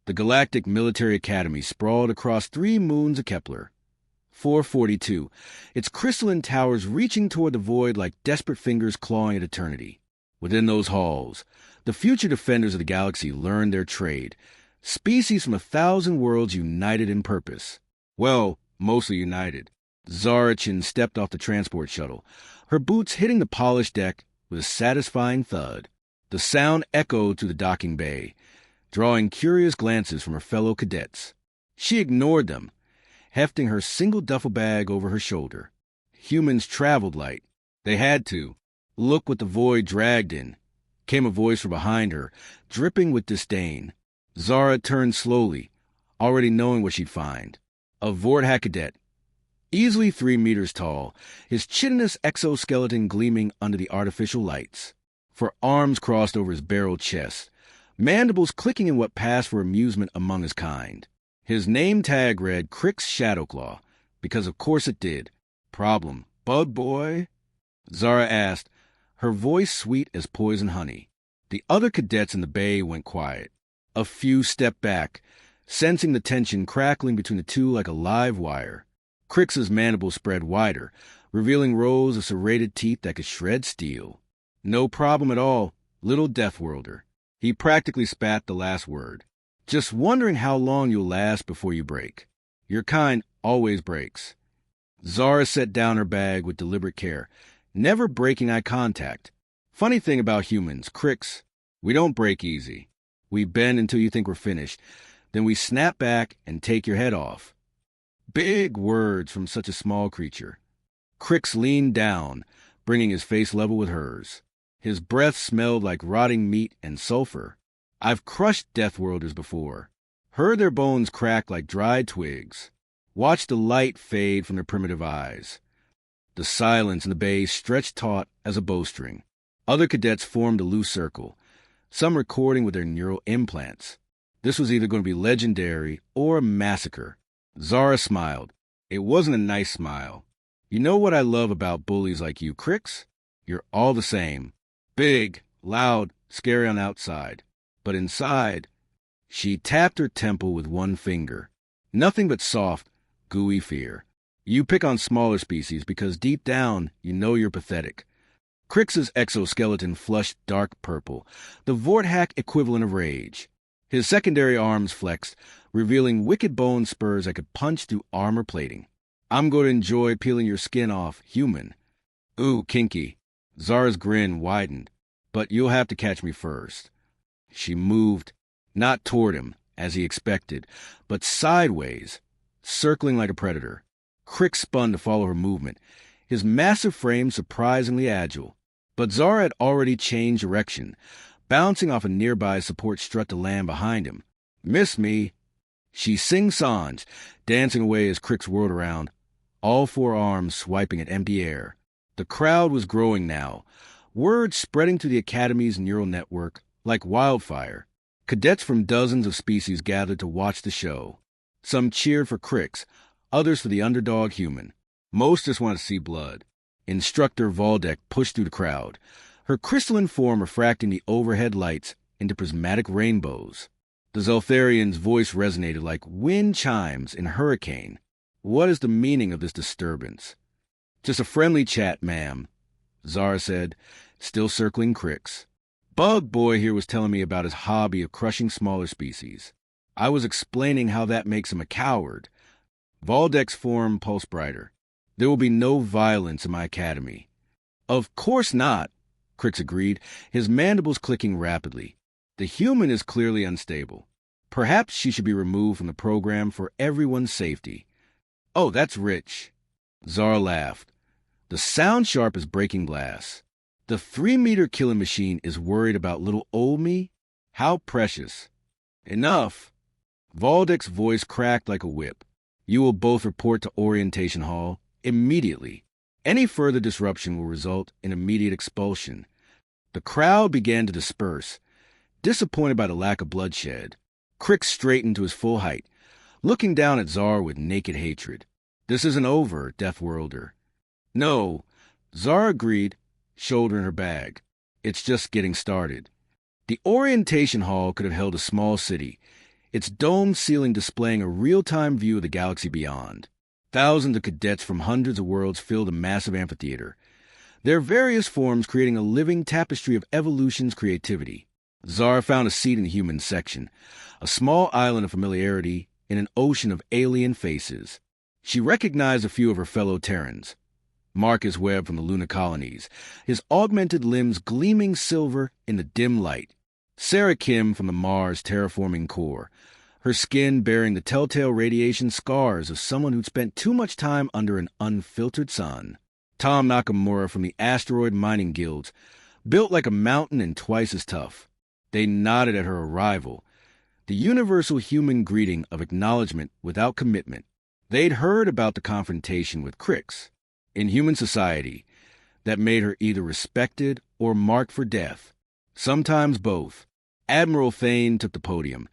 The Galactic Military Academy sprawled across 3 moons of Kepler. 442, its crystalline towers reaching toward the void like desperate fingers clawing at eternity. Within those halls, the future defenders of the galaxy learned their trade. Species from 1,000 worlds united in purpose. Well, mostly united. Zara stepped off the transport shuttle, her boots hitting the polished deck with a satisfying thud. The sound echoed through the docking bay, drawing curious glances from her fellow cadets. She ignored them, hefting her single duffel bag over her shoulder. Humans traveled light. They had to. Look what the void dragged in, came a voice from behind her, dripping with disdain. Zara turned slowly, already knowing what she'd find. A Vorthack cadet, easily 3 meters tall, his chitinous exoskeleton gleaming under the artificial lights. For arms crossed over his barreled chest, mandibles clicking in what passed for amusement among his kind. His name tag read Krix Shadowclaw, because of course it did. Problem, bug boy? Zara asked, her voice sweet as poison honey. The other cadets in the bay went quiet. A few stepped back, sensing the tension crackling between the two like a live wire. Krix's mandibles spread wider, revealing rows of serrated teeth that could shred steel. No problem at all, little Deathworlder. He practically spat the last word. Just wondering how long you'll last before you break. Your kind always breaks. Zara set down her bag with deliberate care, never breaking eye contact. Funny thing about humans, Krix, we don't break easy. We bend until you think we're finished. Then we snap back and take your head off. Big words from such a small creature. Krix leaned down, bringing his face level with hers. His breath smelled like rotting meat and sulfur. I've crushed Deathworlders before. Heard their bones crack like dried twigs. Watched the light fade from their primitive eyes. The silence in the bay stretched taut as a bowstring. Other cadets formed a loose circle, some recording with their neural implants. This was either going to be legendary or a massacre. Zara smiled. It wasn't a nice smile. You know what I love about bullies like you, Krix? You're all the same. Big, loud, scary on outside. But inside, she tapped her temple with one finger. Nothing but soft, gooey fear. You pick on smaller species because deep down, you know you're pathetic. Krix's exoskeleton flushed dark purple, the Vorthack equivalent of rage. His secondary arms flexed, revealing wicked bone spurs that could punch through armor plating. I'm going to enjoy peeling your skin off, human. Ooh, kinky. Zara's grin widened. But you'll have to catch me first. She moved, not toward him, as he expected, but sideways, circling like a predator. Krix spun to follow her movement, his massive frame surprisingly agile. But Zara had already changed direction, bouncing off a nearby support strut to land behind him. Miss me. She sing-songed, dancing away as Krix whirled around, all 4 arms swiping at empty air. The crowd was growing now, word spreading to the Academy's neural network like wildfire. Cadets from dozens of species gathered to watch the show. Some cheered for Krix, others for the underdog human. Most just wanted to see blood. Instructor Valdek pushed through the crowd, her crystalline form refracting the overhead lights into prismatic rainbows. The Zeltharian's voice resonated like wind chimes in a hurricane. What is the meaning of this disturbance? Just a friendly chat, ma'am, Zara said, still circling Krix. Bug Boy here was telling me about his hobby of crushing smaller species. I was explaining how that makes him a coward. Valdek's form pulsed brighter. There will be no violence in my academy. Of course not, Krix agreed, his mandibles clicking rapidly. The human is clearly unstable. Perhaps she should be removed from the program for everyone's safety. Oh, that's rich. Zara laughed. The sound sharp as breaking glass. The 3-meter killing machine is worried about little old me? How precious. Enough. Valdek's voice cracked like a whip. You will both report to Orientation Hall immediately. Any further disruption will result in immediate expulsion. The crowd began to disperse, disappointed by the lack of bloodshed. Krix straightened to his full height, looking down at Zara with naked hatred. This isn't over, Deathworlder. No, Zara agreed, shouldering her bag. It's just getting started. The Orientation Hall could have held a small city. its domed ceiling displaying a real-time view of the galaxy beyond. Thousands of cadets from hundreds of worlds filled a massive amphitheater, their various forms creating a living tapestry of evolution's creativity. Zara found a seat in the human section, a small island of familiarity in an ocean of alien faces. She recognized a few of her fellow Terrans. Marcus Webb from the Luna colonies, his augmented limbs gleaming silver in the dim light. Sarah Kim from the Mars terraforming core, her skin bearing the telltale radiation scars of someone who'd spent too much time under an unfiltered sun. Tom Nakamura from the asteroid mining guilds, built like a mountain and twice as tough. They nodded at her arrival, the universal human greeting of acknowledgement without commitment. They'd heard about the confrontation with Krix in human society that made her either respected or marked for death, sometimes both. Admiral Thane took the podium,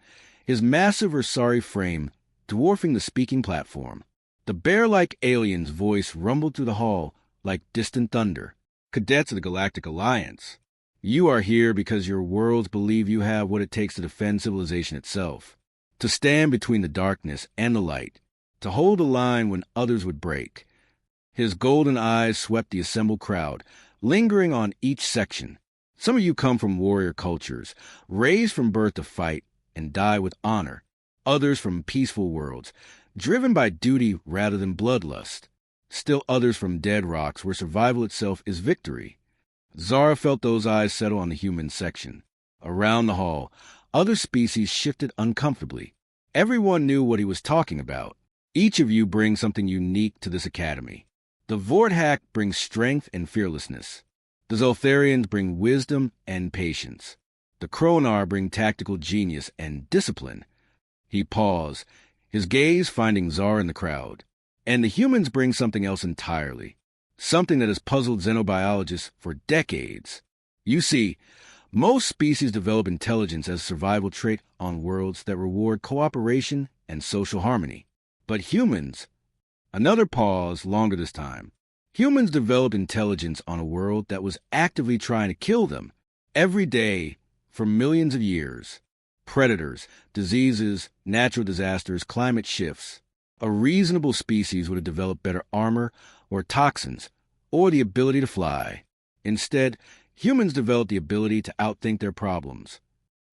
his massive Ursari frame dwarfing the speaking platform. The bear-like alien's voice rumbled through the hall like distant thunder. Cadets of the Galactic Alliance, you are here because your worlds believe you have what it takes to defend civilization itself, to stand between the darkness and the light, to hold the line when others would break. His golden eyes swept the assembled crowd, lingering on each section. Some of you come from warrior cultures, raised from birth to fight and die with honor. Others from peaceful worlds, driven by duty rather than bloodlust. Still others from dead rocks where survival itself is victory. Zara felt those eyes settle on the human section. Around the hall, other species shifted uncomfortably. Everyone knew what he was talking about. Each of you brings something unique to this academy. The Vorthak brings strength and fearlessness. The Zoltharians bring wisdom and patience. The Kronar bring tactical genius and discipline. He paused, his gaze finding Zara in the crowd. And the humans bring something else entirely, something that has puzzled xenobiologists for decades. You see, most species develop intelligence as a survival trait on worlds that reward cooperation and social harmony. But humans, another pause, longer this time. Humans developed intelligence on a world that was actively trying to kill them every day for millions of years. Predators, diseases, natural disasters, climate shifts. A reasonable species would have developed better armor or toxins or the ability to fly. Instead, humans developed the ability to outthink their problems.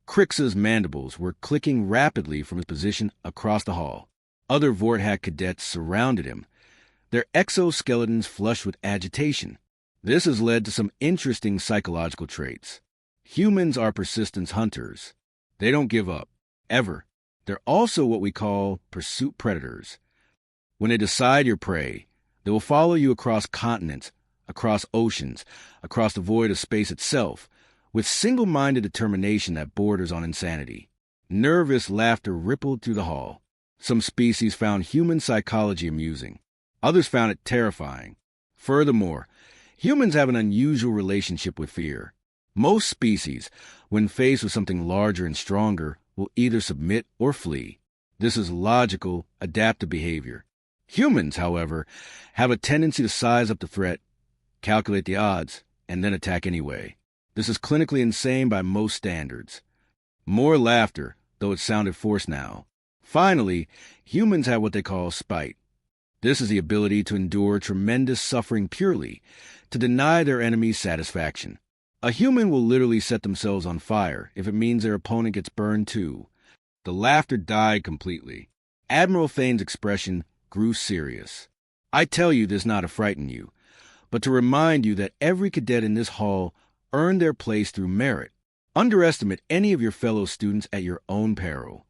Krix's mandibles were clicking rapidly from his position across the hall. Other Vorthak cadets surrounded him, their exoskeletons flushed with agitation. This has led to some interesting psychological traits. Humans are persistence hunters. They don't give up, ever. They're also what we call pursuit predators. When they decide your prey, they will follow you across continents, across oceans, across the void of space itself, with single-minded determination that borders on insanity. Nervous laughter rippled through the hall. Some species found human psychology amusing. Others found it terrifying. Furthermore, humans have an unusual relationship with fear. Most species, when faced with something larger and stronger, will either submit or flee. This is logical, adaptive behavior. Humans, however, have a tendency to size up the threat, calculate the odds, and then attack anyway. This is clinically insane by most standards. More laughter, though it sounded forced now. Finally, humans have what they call spite. This is the ability to endure tremendous suffering purely, to deny their enemies satisfaction. A human will literally set themselves on fire if it means their opponent gets burned too. The laughter died completely. Admiral Thane's expression grew serious. I tell you this not to frighten you, but to remind you that every cadet in this hall earned their place through merit. Underestimate any of your fellow students at your own peril.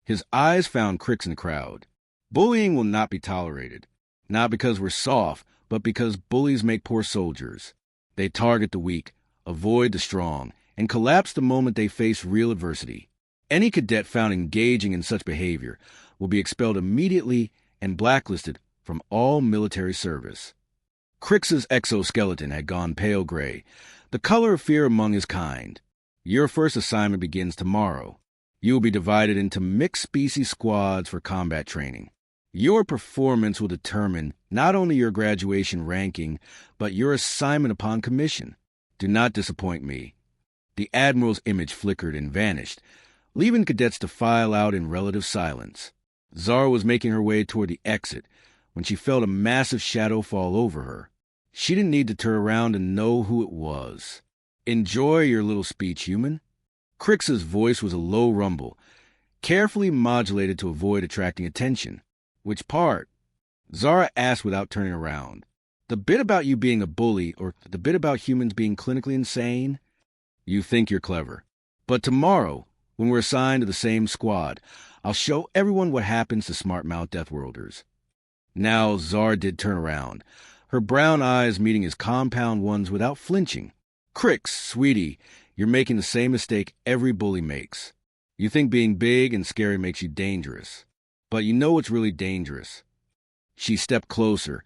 His eyes found Krix in the crowd. Bullying will not be tolerated, not because we're soft, but because bullies make poor soldiers. They target the weak, avoid the strong, and collapse the moment they face real adversity. Any cadet found engaging in such behavior will be expelled immediately and blacklisted from all military service. Krix's exoskeleton had gone pale gray, the color of fear among his kind. Your first assignment begins tomorrow. You will be divided into mixed species squads for combat training. Your performance will determine not only your graduation ranking, but your assignment upon commission. Do not disappoint me. The Admiral's image flickered and vanished, leaving cadets to file out in relative silence. Zara was making her way toward the exit when she felt a massive shadow fall over her. She didn't need to turn around and know who it was. "Enjoy your little speech, human." Krix's voice was a low rumble, carefully modulated to avoid attracting attention. "Which part?" Zara asked without turning around. "The bit about you being a bully, or the bit about humans being clinically insane?" "You think you're clever. But tomorrow, when we're assigned to the same squad, I'll show everyone what happens to smart-mouthed Deathworlders." Now Zara did turn around, her brown eyes meeting his compound ones without flinching. "Krix, sweetie, you're making the same mistake every bully makes. You think being big and scary makes you dangerous. But you know what's really dangerous." She stepped closer,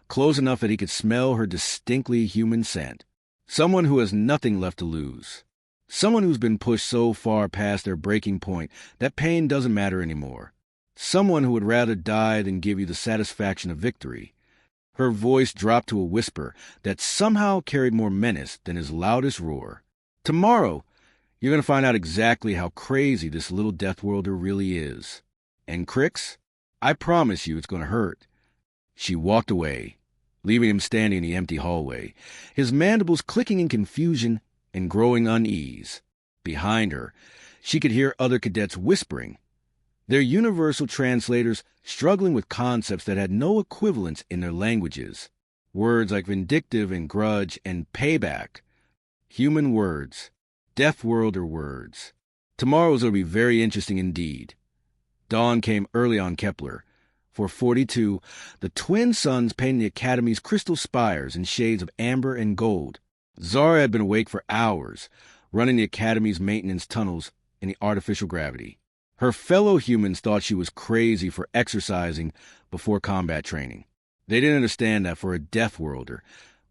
close enough that he could smell her distinctly human scent. Someone who has nothing left to lose. Someone who's been pushed so far past their breaking point that pain doesn't matter anymore. Someone who would rather die than give you the satisfaction of victory. Her voice dropped to a whisper that somehow carried more menace than his loudest roar. "Tomorrow, you're going to find out exactly how crazy this little Deathworlder really is. And Krix, I promise you it's going to hurt." She walked away, leaving him standing in the empty hallway, his mandibles clicking in confusion and growing unease. Behind her, she could hear other cadets whispering, their universal translators struggling with concepts that had no equivalents in their languages. Words like vindictive and grudge and payback. Human words. Deathworlder words. Tomorrow was going to be very interesting indeed. Dawn came early on Kepler. For 42, the twin suns painted the Academy's crystal spires in shades of amber and gold. Zara had been awake for hours, running the Academy's maintenance tunnels in the artificial gravity. Her fellow humans thought she was crazy for exercising before combat training. They didn't understand that for a Deathworlder,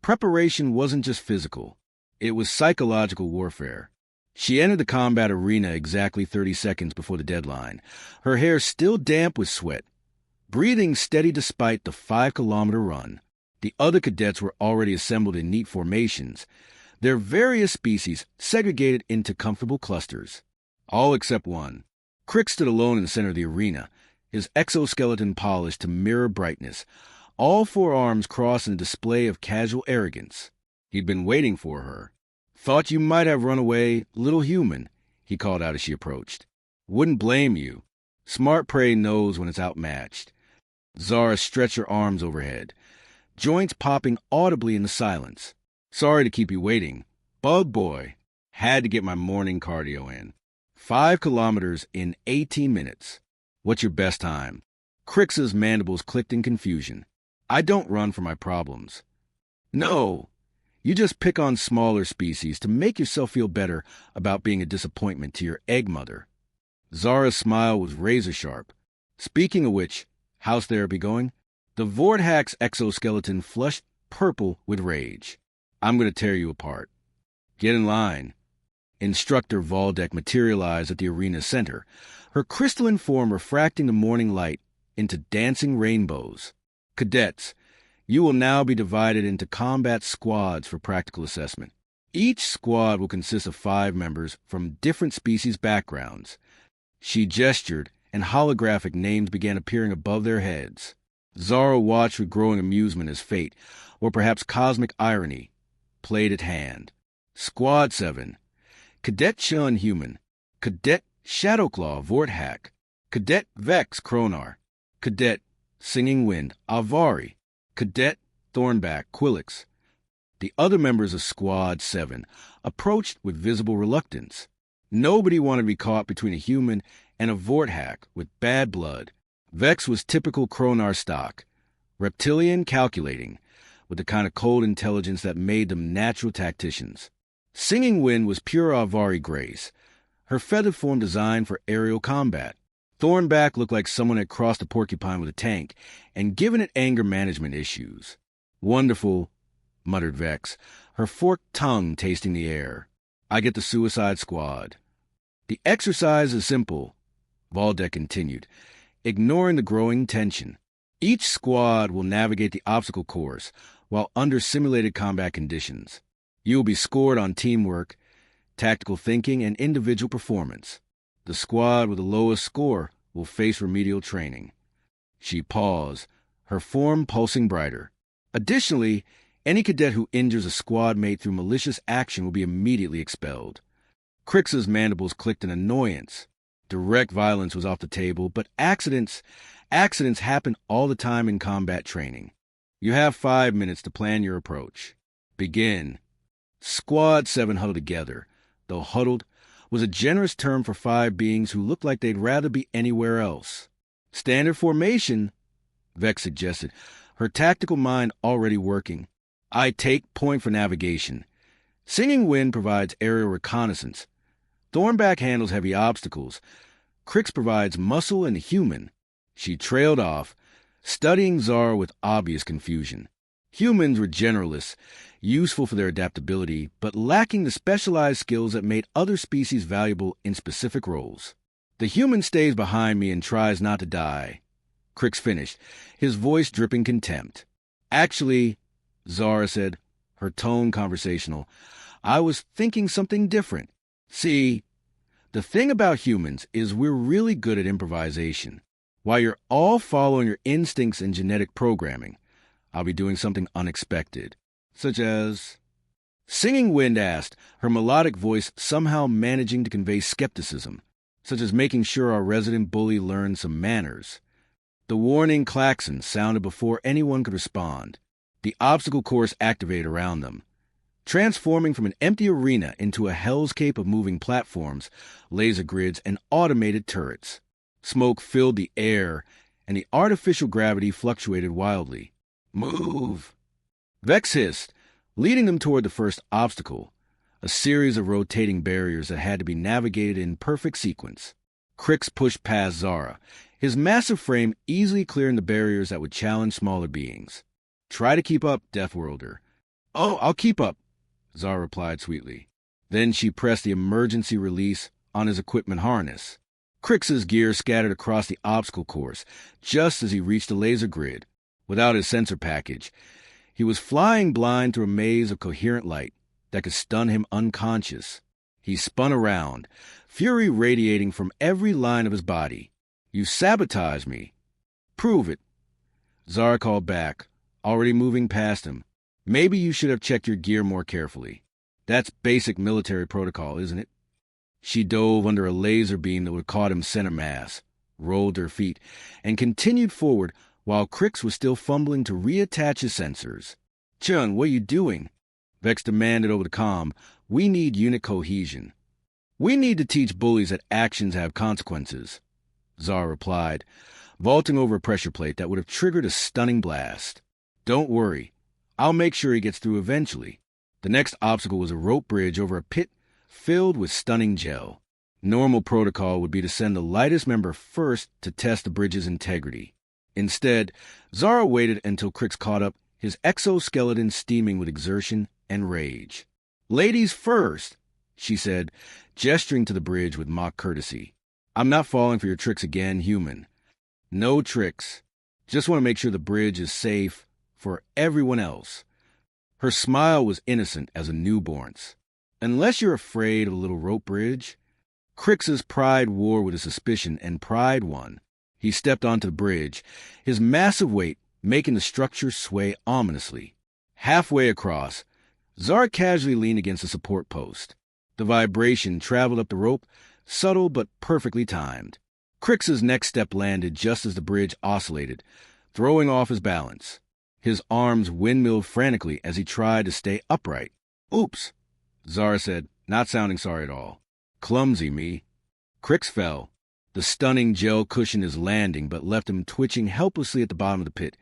preparation wasn't just physical. It was psychological warfare. She entered the combat arena exactly 30 seconds before the deadline, her hair still damp with sweat, breathing steady despite the 5-kilometer run. The other cadets were already assembled in neat formations, their various species segregated into comfortable clusters. All except one. Krix stood alone in the center of the arena, his exoskeleton polished to mirror brightness, all 4 arms crossed in a display of casual arrogance. He'd been waiting for her. "Thought you might have run away, little human," he called out as she approached. "Wouldn't blame you. Smart prey knows when it's outmatched." Zara stretched her arms overhead, joints popping audibly in the silence. "Sorry to keep you waiting. Bug boy. Had to get my morning cardio in. 5 kilometers in 18 minutes. What's your best time?" Krix's mandibles clicked in confusion. "I don't run for my problems." "No. You just pick on smaller species to make yourself feel better about being a disappointment to your egg mother." Zara's smile was razor-sharp. "Speaking of which, how's therapy going?" The Vorthack's exoskeleton flushed purple with rage. "I'm going to tear you apart." "Get in line." Instructor Valdek materialized at the arena's center, her crystalline form refracting the morning light into dancing rainbows. "Cadets, you will now be divided into combat squads for practical assessment. Each squad will consist of 5 members from different species backgrounds." She gestured, and holographic names began appearing above their heads. Zara watched with growing amusement as fate, or perhaps cosmic irony, played at hand. Squad 7. Cadet Chun Human. Cadet Shadowclaw Vorthack. Cadet Vex Kronar. Cadet Singing Wind Avari. Cadet Thornback Quillix. The other members of Squad 7 approached with visible reluctance. Nobody wanted to be caught between a human and a Vorthack with bad blood. Vex was typical Kronar stock, reptilian calculating, with the kind of cold intelligence that made them natural tacticians. Singing Wind was pure Avari grace, her feathered form designed for aerial combat. Thornback looked like someone had crossed a porcupine with a tank and given it anger management issues. "Wonderful," muttered Vex, her forked tongue tasting the air. "I get the Suicide Squad." "The exercise is simple," Valdek continued, ignoring the growing tension. "Each squad will navigate the obstacle course while under simulated combat conditions. You will be scored on teamwork, tactical thinking, and individual performance. The squad with the lowest score will face remedial training. She paused, her form pulsing brighter. Additionally, any cadet who injures a squad mate through malicious action will be immediately expelled. Krix's mandibles clicked in annoyance. Direct violence was off the table, but accidents happen all the time in combat training. You have 5 minutes to plan your approach. Begin. Squad 7 huddled together, though huddled was a generous term for 5 beings who looked like they'd rather be anywhere else. Standard formation, Vex suggested, her tactical mind already working. I take point for navigation. Singing Wind provides aerial reconnaissance. Thornback handles heavy obstacles. Krix provides muscle and human. She trailed off, studying Zara with obvious confusion. Humans were generalists, useful for their adaptability, but lacking the specialized skills that made other species valuable in specific roles. The human stays behind me and tries not to die. Krix finished, his voice dripping contempt. Actually, Zara said, her tone conversational, I was thinking something different. See, the thing about humans is we're really good at improvisation. While you're all following your instincts and genetic programming, I'll be doing something unexpected, such as... Singing Wind asked, her melodic voice somehow managing to convey skepticism, such as making sure our resident bully learned some manners. The warning klaxon sounded before anyone could respond. The obstacle course activated around them, transforming from an empty arena into a hellscape of moving platforms, laser grids, and automated turrets. Smoke filled the air, and the artificial gravity fluctuated wildly. Move! Vex hissed, leading them toward the first obstacle, a series of rotating barriers that had to be navigated in perfect sequence. Krix pushed past Zara, his massive frame easily clearing the barriers that would challenge smaller beings. Try to keep up, Deathworlder. Oh, I'll keep up, Zara replied sweetly. Then she pressed the emergency release on his equipment harness. Krix's gear scattered across the obstacle course just as he reached the laser grid. Without his sensor package, he was flying blind through a maze of coherent light that could stun him unconscious. He spun around, fury radiating from every line of his body. You sabotaged me. Prove it. Zara called back, already moving past him. Maybe you should have checked your gear more carefully. That's basic military protocol, isn't it? She dove under a laser beam that would have caught him center mass, rolled her feet, and continued forward while Krix was still fumbling to reattach his sensors. Chun, what are you doing? Vex demanded over the comm. We need unit cohesion. We need to teach bullies that actions have consequences, Zara replied, vaulting over a pressure plate that would have triggered a stunning blast. Don't worry. I'll make sure he gets through eventually. The next obstacle was a rope bridge over a pit filled with stunning gel. Normal protocol would be to send the lightest member first to test the bridge's integrity. Instead, Zara waited until Krix caught up, his exoskeleton steaming with exertion and rage. Ladies first, she said, gesturing to the bridge with mock courtesy. I'm not falling for your tricks again, human. No tricks. Just want to make sure the bridge is safe for everyone else. Her smile was innocent as a newborn's. Unless you're afraid of a little rope bridge. Krix's pride war with his suspicion, and pride won. He stepped onto the bridge, his massive weight making the structure sway ominously. Halfway across, Zara casually leaned against a support post. The vibration traveled up the rope, subtle but perfectly timed. Krix's next step landed just as the bridge oscillated, throwing off his balance. His arms windmilled frantically as he tried to stay upright. Oops, Zara said, not sounding sorry at all. Clumsy me. Krix fell. The stunning gel cushioned his landing but left him twitching helplessly at the bottom of the pit,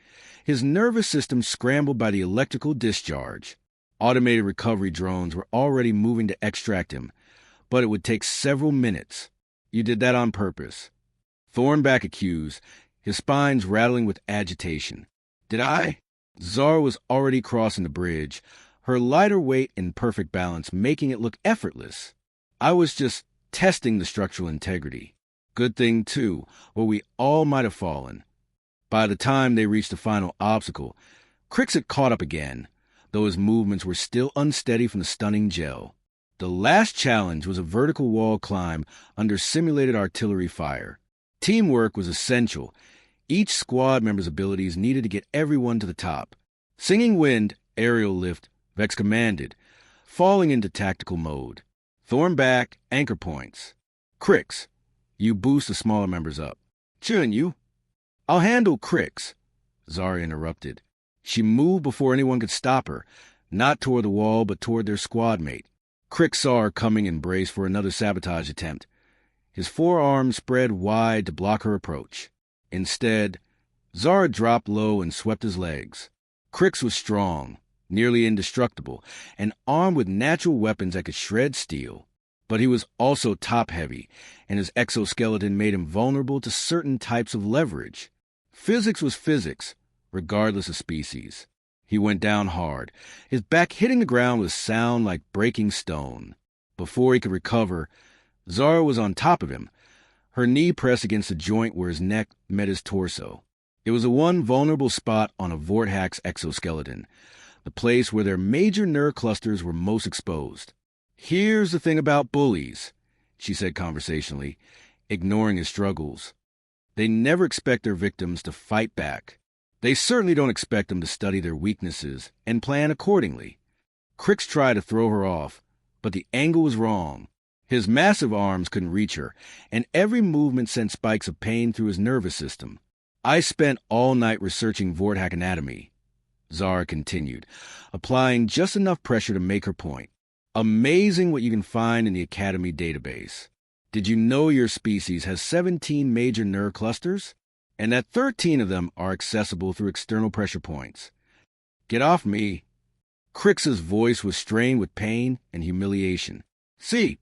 his nervous system scrambled by the electrical discharge. Automated recovery drones were already moving to extract him, but it would take several minutes. You did that on purpose. Thornback accused, his spines rattling with agitation. Did I? Zara was already crossing the bridge, her lighter weight in perfect balance making it look effortless. I was just testing the structural integrity. Good thing, too, or we all might have fallen. By the time they reached the final obstacle, Krix had caught up again, though his movements were still unsteady from the stunning gel. The last challenge was a vertical wall climb under simulated artillery fire. Teamwork was essential. Each squad member's abilities needed to get everyone to the top. Singing Wind, aerial lift, Vex commanded, falling into tactical mode. Thorn back, anchor points. Krix, you boost the smaller members up. Chun, you. I'll handle Krix, Zara interrupted. She moved before anyone could stop her, not toward the wall but toward their squad mate. Krix saw her coming and braced for another sabotage attempt. His forearms spread wide to block her approach. Instead, Zara dropped low and swept his legs. Krix was strong, nearly indestructible, and armed with natural weapons that could shred steel. But he was also top-heavy, and his exoskeleton made him vulnerable to certain types of leverage. Physics was physics, regardless of species. He went down hard, his back hitting the ground with a sound like breaking stone. Before he could recover, Zara was on top of him, her knee pressed against the joint where his neck met his torso. It was the one vulnerable spot on a Vortex exoskeleton, the place where their major nerve clusters were most exposed. "Here's the thing about bullies," she said conversationally, ignoring his struggles. "They never expect their victims to fight back. They certainly don't expect them to study their weaknesses and plan accordingly." Krix tried to throw her off, but the angle was wrong. His massive arms couldn't reach her, and every movement sent spikes of pain through his nervous system. "I spent all night researching Vortex anatomy," Zara continued, applying just enough pressure to make her point. "Amazing what you can find in the Academy database. Did you know your species has 17 major nerve clusters? And that 13 of them are accessible through external pressure points. Get off me." Krix's voice was strained with pain and humiliation. "See,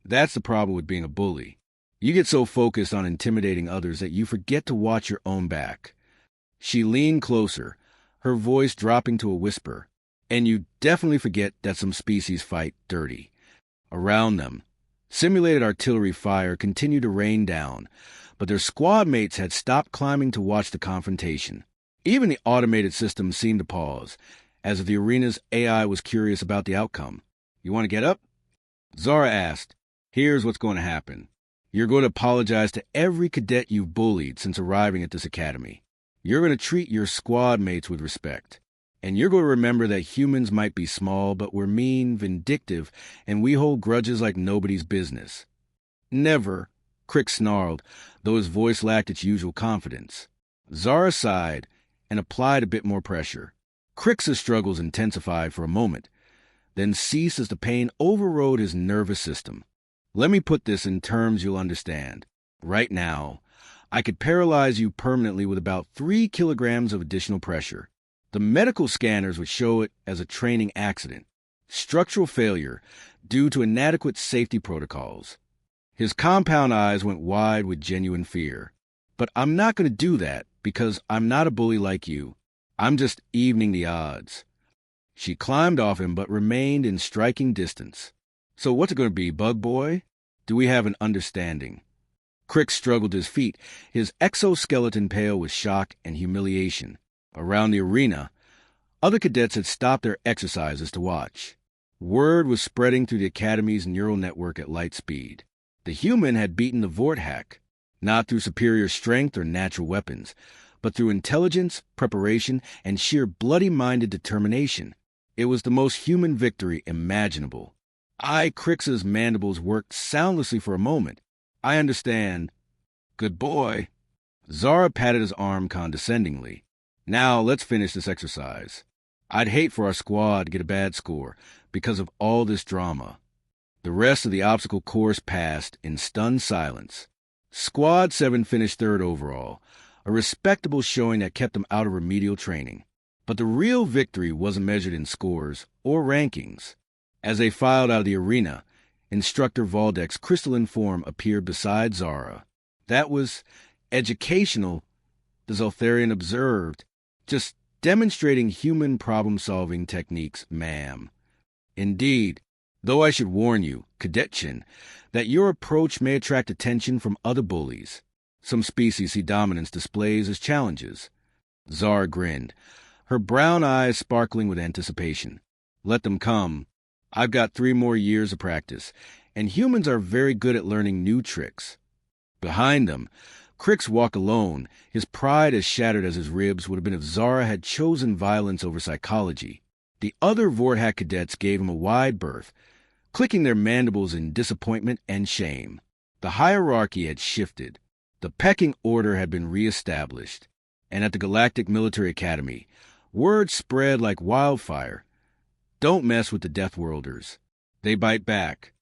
that's the problem with being a bully. You get so focused on intimidating others that you forget to watch your own back." She leaned closer, her voice dropping to a whisper. "And you definitely forget that some species fight dirty." Around them, simulated artillery fire continued to rain down, but their squad mates had stopped climbing to watch the confrontation. Even the automated system seemed to pause, as if the arena's AI was curious about the outcome. "You want to get up?" Zara asked. "Here's what's going to happen. You're going to apologize to every cadet you've bullied since arriving at this academy. You're going to treat your squad mates with respect. And you're going to remember that humans might be small, but we're mean, vindictive, and we hold grudges like nobody's business." "Never," Krix snarled, though his voice lacked its usual confidence. Zara sighed and applied a bit more pressure. Krix's struggles intensified for a moment, then ceased as the pain overrode his nervous system. "Let me put this in terms you'll understand. Right now, I could paralyze you permanently with about 3 kilograms of additional pressure. The medical scanners would show it as a training accident, structural failure due to inadequate safety protocols." His compound eyes went wide with genuine fear. "But I'm not going to do that because I'm not a bully like you. I'm just evening the odds." She climbed off him but remained in striking distance. "So what's it going to be, Bug Boy? Do we have an understanding?" Krix struggled to his feet, his exoskeleton pale with shock and humiliation. Around the arena, other cadets had stopped their exercises to watch. Word was spreading through the Academy's neural network at light speed. The human had beaten the Vortex, not through superior strength or natural weapons, but through intelligence, preparation, and sheer bloody-minded determination. It was the most human victory imaginable. Krix's mandibles worked soundlessly for a moment. "I understand." "Good boy." Zara patted his arm condescendingly. "Now let's finish this exercise. I'd hate for our squad to get a bad score because of all this drama." The rest of the obstacle course passed in stunned silence. Squad 7 finished 3rd overall, a respectable showing that kept them out of remedial training. But the real victory wasn't measured in scores or rankings. As they filed out of the arena, Instructor Valdek's crystalline form appeared beside Zara. "That was educational," the Zeltharian observed. "Just demonstrating human problem-solving techniques, ma'am." "Indeed. Though I should warn you, Cadetchin, that your approach may attract attention from other bullies. Some species see dominance displays as challenges." Zara grinned, her brown eyes sparkling with anticipation. "Let them come. I've got 3 more years of practice, and humans are very good at learning new tricks. Behind them, Krix walked alone, his pride as shattered as his ribs would have been if Zara had chosen violence over psychology. The other Vorhack cadets gave him a wide berth, clicking their mandibles in disappointment and shame. The hierarchy had shifted. The pecking order had been reestablished. And at the Galactic Military Academy, word spread like wildfire. Don't mess with the Deathworlders. They bite back.